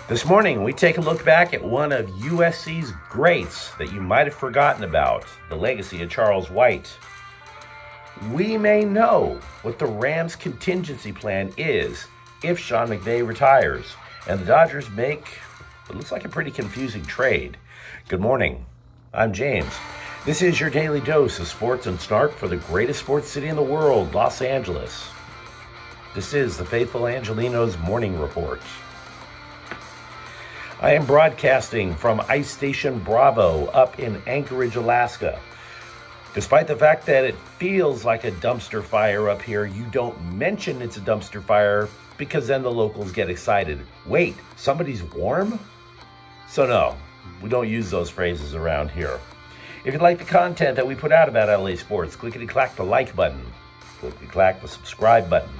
This morning, we take a look back at one of USC's greats that you might have forgotten about, the legacy of Charles White. We may know what the Rams' contingency plan is if Sean McVay retires, and the Dodgers make what looks like a pretty confusing trade. Good morning. I'm James. This is your daily dose of sports and snark for the greatest sports city in the world, Los Angeles. This is the faithful Angelenos Morning Report. I am broadcasting from Ice Station Bravo up in Anchorage, Alaska. Despite the fact that it feels like a dumpster fire up here, you don't mention it's a dumpster fire because then the locals get excited. Wait, somebody's warm? So no, we don't use those phrases around here. If you like the content that we put out about LA sports, clickety-clack the like button. Clickety-clack the subscribe button.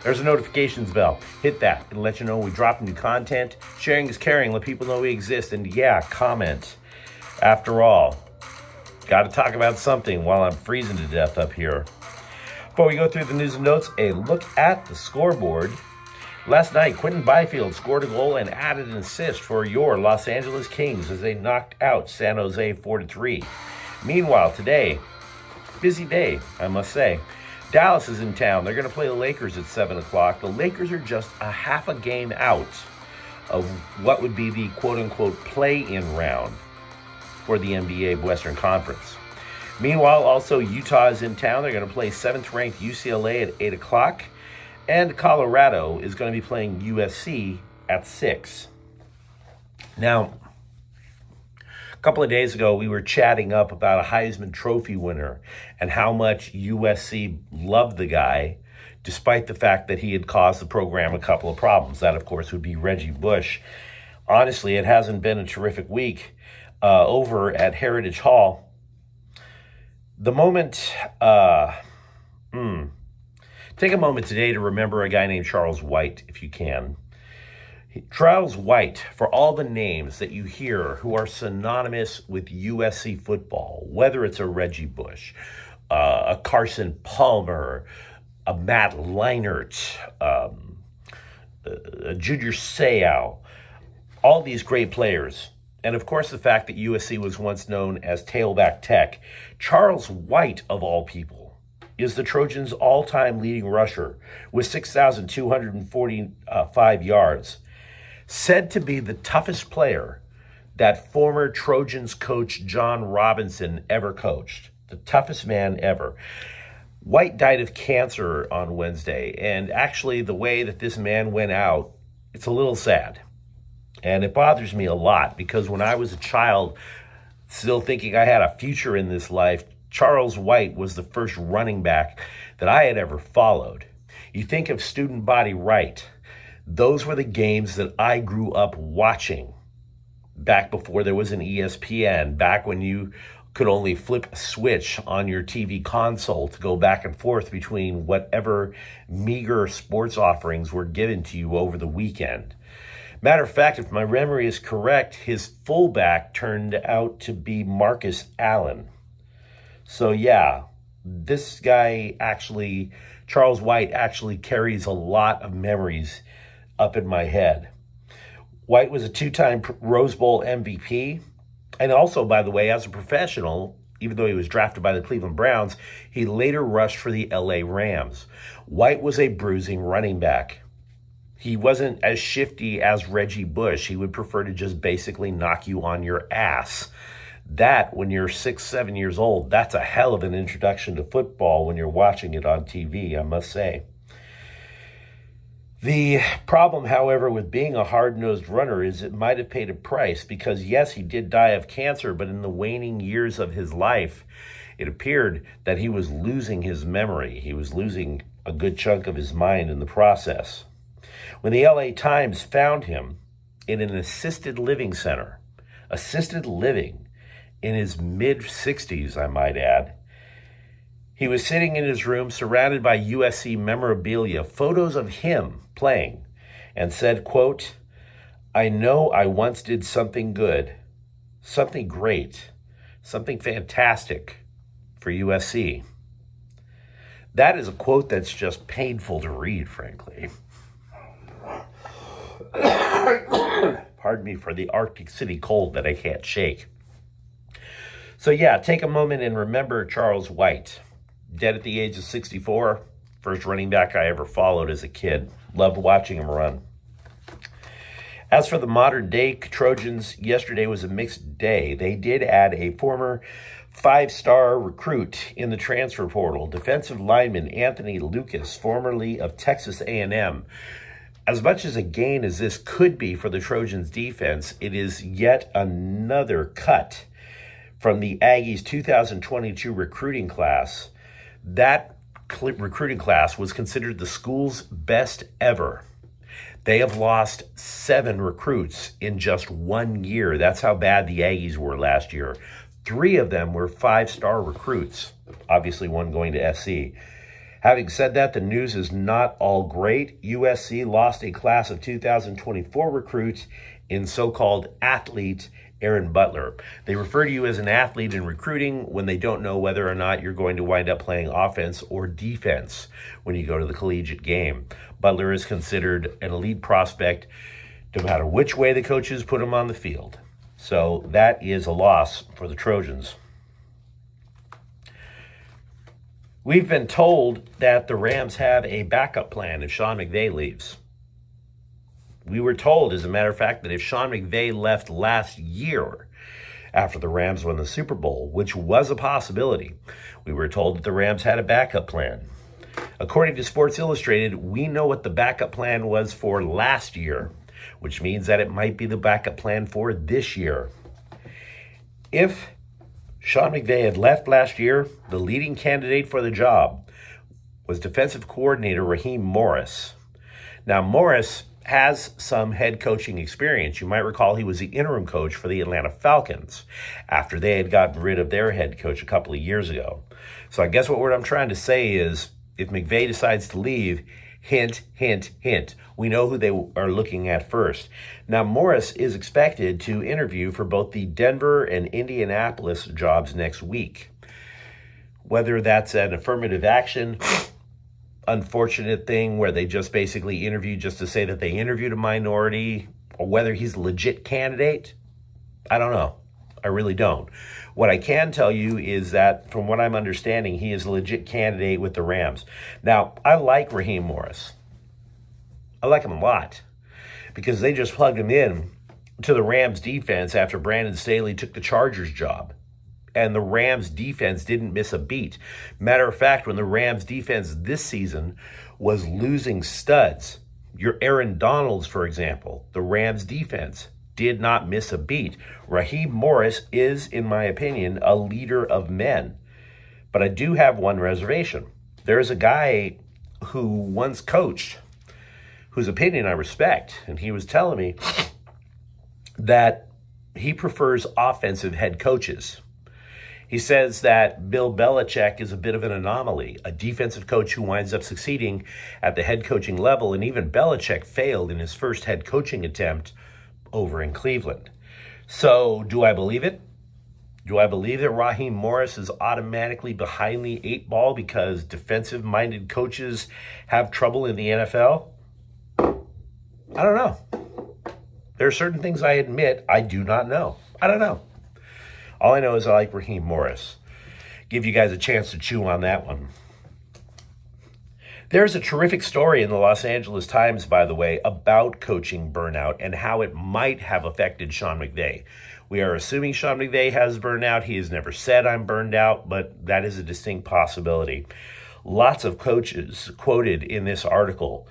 There's a notifications bell. Hit that. It'll let you know when we drop new content. Sharing is caring. Let people know we exist. And yeah, comment. After all, got to talk about something while I'm freezing to death up here. Before we go through the news and notes, a look at the scoreboard. Last night, Quentin Byfield scored a goal and added an assist for your Los Angeles Kings as they knocked out San Jose 4-3. Meanwhile, today, busy day, I must say. Dallas is in town. They're going to play the Lakers at 7 o'clock. The Lakers are just a half a game out of what would be the quote-unquote play-in round for the NBA Western Conference. Meanwhile, also, Utah is in town. They're going to play 7th-ranked UCLA at 8 o'clock. And Colorado is going to be playing USC at 6. Now, a couple of days ago, we were chatting up about a Heisman Trophy winner and how much USC loved the guy, despite the fact that he had caused the program a couple of problems. That, of course, would be Reggie Bush. Honestly, it hasn't been a terrific week over at Heritage Hall. The moment, take a moment today to remember a guy named Charles White, if you can. Charles White, for all the names that you hear who are synonymous with USC football, whether it's a Reggie Bush, a Carson Palmer, a Matt Leinart, a Junior Seau, all these great players, and of course the fact that USC was once known as Tailback Tech, Charles White, of all people, is the Trojans' all-time leading rusher with 6,245 yards. Said to be the toughest player that former Trojans coach John Robinson ever coached. The toughest man ever. White died of cancer on Wednesday, and actually the way that this man went out, it's a little sad. And it bothers me a lot because when I was a child, still thinking I had a future in this life, Charles White was the first running back that I had ever followed. You think of student body right. Those were the games that I grew up watching back before there was an ESPN, back when you could only flip a switch on your TV console to go back and forth between whatever meager sports offerings were given to you over the weekend. Matter of fact, if my memory is correct, his fullback turned out to be Marcus Allen. So yeah, this guy actually, Charles White, actually carries a lot of memories up in my head. White was a two-time Rose Bowl MVP. And also, by the way, as a professional, even though he was drafted by the Cleveland Browns, he later rushed for the LA Rams. White was a bruising running back. He wasn't as shifty as Reggie Bush. He would prefer to just basically knock you on your ass. That, when you're 6, 7 years old, that's a hell of an introduction to football when you're watching it on TV, I must say. The problem, however, with being a hard-nosed runner is it might have paid a price because, yes, he did die of cancer, but in the waning years of his life, it appeared that he was losing his memory. He was losing a good chunk of his mind in the process. When the LA Times found him in an assisted living center, assisted living in his mid-60s, I might add, he was sitting in his room surrounded by USC memorabilia, photos of him playing, and said, quote, "I know I once did something good, something great, something fantastic for USC." That is a quote that's just painful to read, frankly. pardon me for the Arctic City cold that I can't shake. So yeah, take a moment and remember Charles White, dead at the age of 64, first running back I ever followed as a kid. Loved watching him run. As for the modern day Trojans, yesterday was a mixed day. They did add a former 5-star recruit in the transfer portal, defensive lineman Anthony Lucas, formerly of Texas A&M. As much as a gain as this could be for the Trojans defense, it is yet another cut from the Aggies 2022 recruiting class. That recruiting class was considered the school's best ever. They have lost 7 recruits in just 1 year. That's how bad the Aggies were last year. 3 of them were 5-star recruits, obviously one going to SC. Having said that, the news is not all great. USC lost a class of 2024 recruits in so-called athlete Aaron Butler. They refer to you as an athlete in recruiting when they don't know whether or not you're going to wind up playing offense or defense when you go to the collegiate game. Butler is considered an elite prospect no matter which way the coaches put him on the field. So that is a loss for the Trojans. We've been told that the Rams have a backup plan if Sean McVay leaves. We were told, as a matter of fact, that if Sean McVay left last year after the Rams won the Super Bowl, which was a possibility, we were told that the Rams had a backup plan. According to Sports Illustrated, we know what the backup plan was for last year, which means that it might be the backup plan for this year. If Sean McVay had left last year, the leading candidate for the job was defensive coordinator Raheem Morris. Now, Morris has some head coaching experience. You might recall he was the interim coach for the Atlanta Falcons after they had gotten rid of their head coach a couple of years ago. So I guess what I'm trying to say is if McVay decides to leave, hint, hint, hint, we know who they are looking at first. Now, Morris is expected to interview for both the Denver and Indianapolis jobs next week. Whether that's an affirmative action, unfortunate thing where they just basically interview just to say that they interviewed a minority, or whether he's a legit candidate, I don't know. I really don't. What I can tell you is that from what I'm understanding, he is a legit candidate with the Rams. Now, I like Raheem Morris. I like him a lot because they just plugged him in to the Rams defense after Brandon Staley took the Chargers job. And the Rams defense didn't miss a beat. Matter of fact, when the Rams defense this season was losing studs, your Aaron Donalds, for example, the Rams defense did not miss a beat. Raheem Morris is, in my opinion, a leader of men. But I do have one reservation. There's a guy who once coached, whose opinion I respect, and he was telling me that he prefers offensive head coaches. He says that Bill Belichick is a bit of an anomaly, a defensive coach who winds up succeeding at the head coaching level, and even Belichick failed in his first head coaching attempt over in Cleveland. So, do I believe it? Do I believe that Raheem Morris is automatically behind the 8 ball because defensive-minded coaches have trouble in the NFL? I don't know. There are certain things I admit I do not know. I don't know. All I know is I like Raheem Morris. Give you guys a chance to chew on that one. There's a terrific story in the Los Angeles Times, by the way, about coaching burnout and how it might have affected Sean McVay. We are assuming Sean McVay has burnout. He has never said I'm burned out, but that is a distinct possibility. Lots of coaches quoted in this article.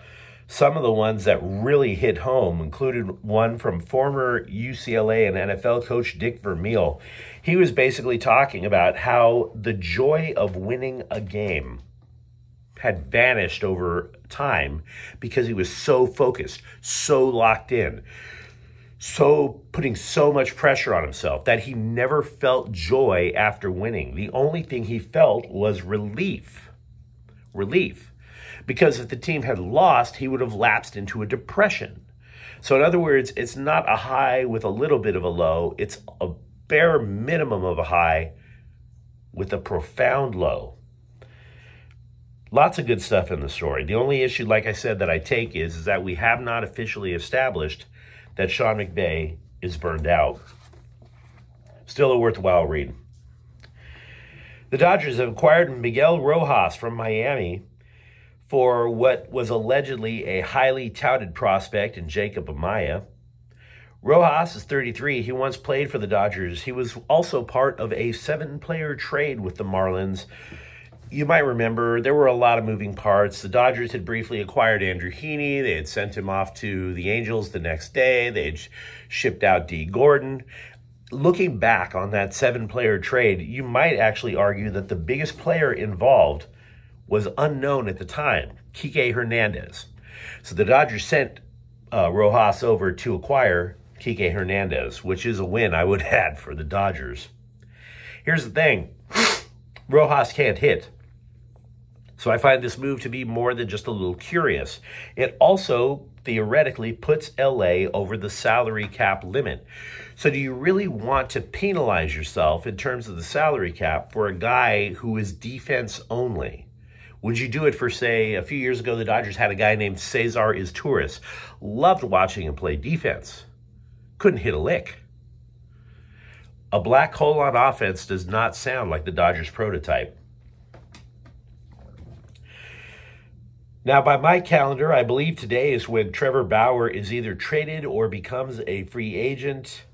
Some of the ones that really hit home included one from former UCLA and NFL coach Dick Vermeil. He was basically talking about how the joy of winning a game had vanished over time because he was so focused, so locked in, so putting so much pressure on himself that he never felt joy after winning. The only thing he felt was relief. Relief. Because if the team had lost, he would have lapsed into a depression. So in other words, it's not a high with a little bit of a low. It's a bare minimum of a high with a profound low. Lots of good stuff in the story. The only issue, like I said, that I take is that we have not officially established that Sean McVay is burned out. Still a worthwhile read. The Dodgers have acquired Miguel Rojas from Miami for what was allegedly a highly touted prospect in Jacob Amaya. Rojas is 33. He once played for the Dodgers. He was also part of a 7-player trade with the Marlins. You might remember there were a lot of moving parts. The Dodgers had briefly acquired Andrew Heaney. They had sent him off to the Angels the next day. They had shipped out D. Gordon. Looking back on that 7-player trade, you might actually argue that the biggest player involved was unknown at the time, Kike Hernandez. So the Dodgers sent Rojas over to acquire Kike Hernandez, which is a win, I would add, for the Dodgers. Here's the thing. Rojas can't hit. So I find this move to be more than just a little curious. It also theoretically puts LA over the salary cap limit. So do you really want to penalize yourself in terms of the salary cap for a guy who is defense only? Would you do it for, say, a few years ago, the Dodgers had a guy named Cesar Izturis. Loved watching him play defense. Couldn't hit a lick. A black hole on offense does not sound like the Dodgers prototype. Now, by my calendar, I believe today is when Trevor Bauer is either traded or becomes a free agent.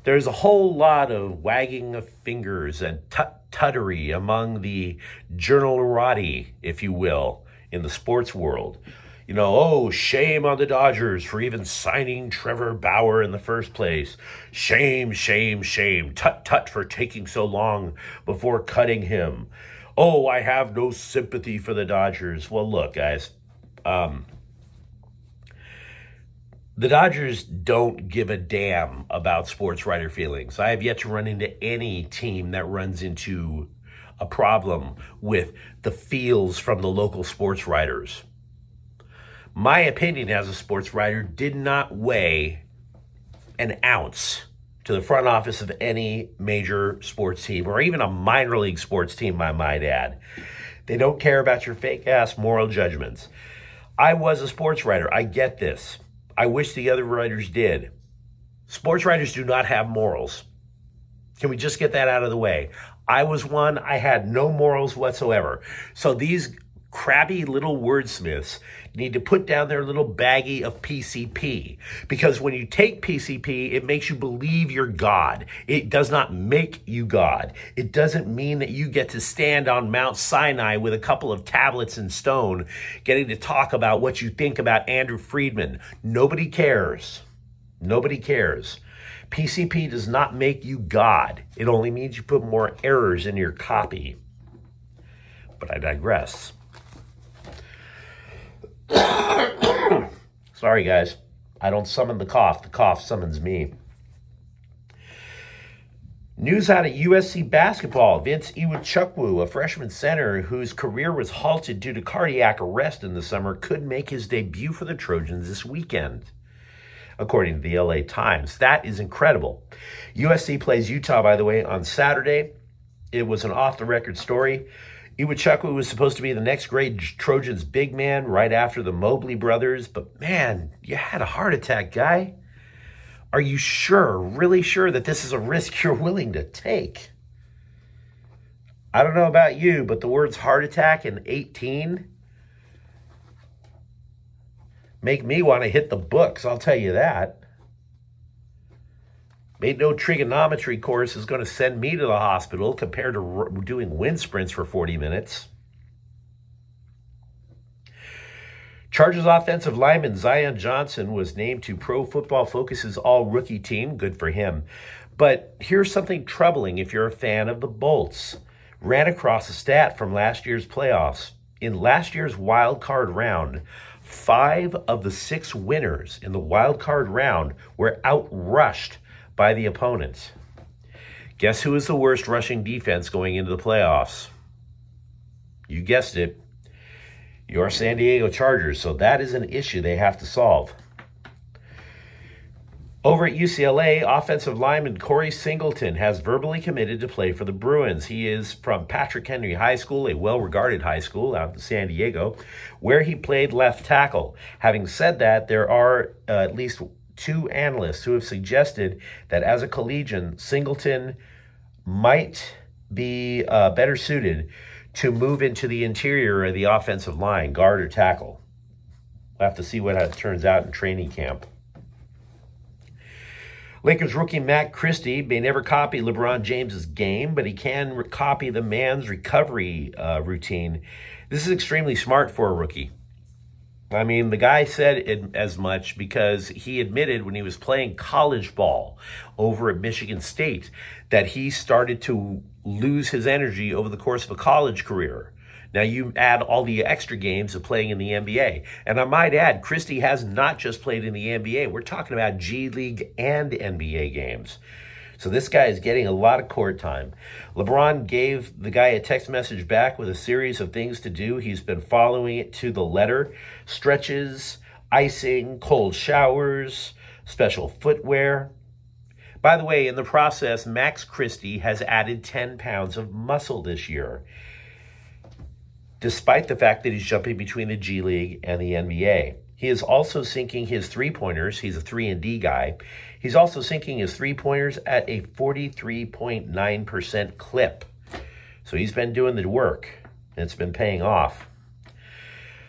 There's a whole lot of wagging of fingers and tuttery among the journalorati, if you will, in the sports world. You know, oh, shame on the Dodgers for even signing Trevor Bauer in the first place. Shame, shame, shame. Tut for taking so long before cutting him. Oh, I have no sympathy for the Dodgers. Well, look, guys. The Dodgers don't give a damn about sports writer feelings. I have yet to run into any team that runs into a problem with the feels from the local sports writers. My opinion as a sports writer did not weigh an ounce to the front office of any major sports team or even a minor league sports team, I might add. They don't care about your fake-ass moral judgments. I was a sports writer. I get this. I wish the other writers did. Sports writers do not have morals. Can we just get that out of the way? I was one. I had no morals whatsoever. So these crabby little wordsmiths need to put down their little baggie of PCP. Because when you take PCP, it makes you believe you're God. It does not make you God. It doesn't mean that you get to stand on Mount Sinai with a couple of tablets in stone, getting to talk about what you think about Andrew Friedman. Nobody cares. Nobody cares. PCP does not make you God. It only means you put more errors in your copy. But I digress. Sorry, guys. I don't summon the cough. The cough summons me. News out of USC basketball. Vince Iwuchukwu, a freshman center whose career was halted due to cardiac arrest in the summer, could make his debut for the Trojans this weekend, according to the LA Times. That is incredible. USC plays Utah, by the way, on Saturday. It was an off-the-record story. Iwuchukwu was supposed to be the next great Trojans big man right after the Mobley brothers. But, man, you had a heart attack, guy. Are you sure, really sure that this is a risk you're willing to take? I don't know about you, but the words heart attack and 18 make me want to hit the books, I'll tell you that. Made no trigonometry course is going to send me to the hospital compared to doing wind sprints for 40 minutes. Chargers offensive lineman Zion Johnson was named to Pro Football Focus's all-rookie team. Good for him. But here's something troubling if you're a fan of the Bolts. Ran across a stat from last year's playoffs. In last year's wild card round, 5 of the 6 winners in the wild card round were outrushed by the opponents. Guess who is the worst rushing defense going into the playoffs? You guessed it. Your San Diego Chargers. So that is an issue they have to solve. Over at UCLA, offensive lineman Corey Singleton has verbally committed to play for the Bruins. He is from Patrick Henry High School, a well-regarded high school out in San Diego, where he played left tackle. Having said that, there are at least two analysts who have suggested that as a collegian, Singleton might be better suited to move into the interior of the offensive line, guard or tackle. We'll have to see what it turns out in training camp. Lakers rookie Matt Christie may never copy LeBron James's game, but he can copy the man's recovery routine. This is extremely smart for a rookie. I mean, the guy said it as much because he admitted when he was playing college ball over at Michigan State that he started to lose his energy over the course of a college career. Now, you add all the extra games of playing in the NBA. And I might add, Christie has not just played in the NBA. We're talking about G League and NBA games. So this guy is getting a lot of court time. LeBron gave the guy a text message back with a series of things to do. He's been following it to the letter. Stretches, icing, cold showers, special footwear. By the way, in the process, Max Christie has added 10 pounds of muscle this year, despite the fact that he's jumping between the G League and the NBA. He is also sinking his three-pointers. He's a 3-and-D guy. He's also sinking his three-pointers at a 43.9% clip. So he's been doing the work, and it's been paying off.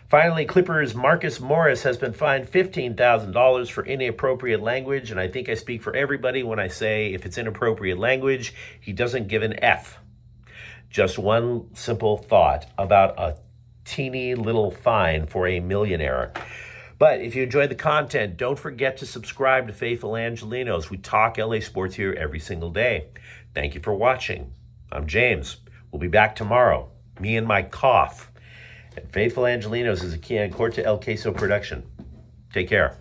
Finally, Clippers' Marcus Morris has been fined $15,000 for inappropriate language, and I think I speak for everybody when I say if it's inappropriate language, he doesn't give an F. Just one simple thought about a teeny little fine for a millionaire. But if you enjoyed the content, don't forget to subscribe to Faithful Angelenos. We talk LA sports here every single day. Thank you for watching. I'm James. We'll be back tomorrow. Me and my cough. And Faithful Angelenos is a Kian Corta El Queso production. Take care.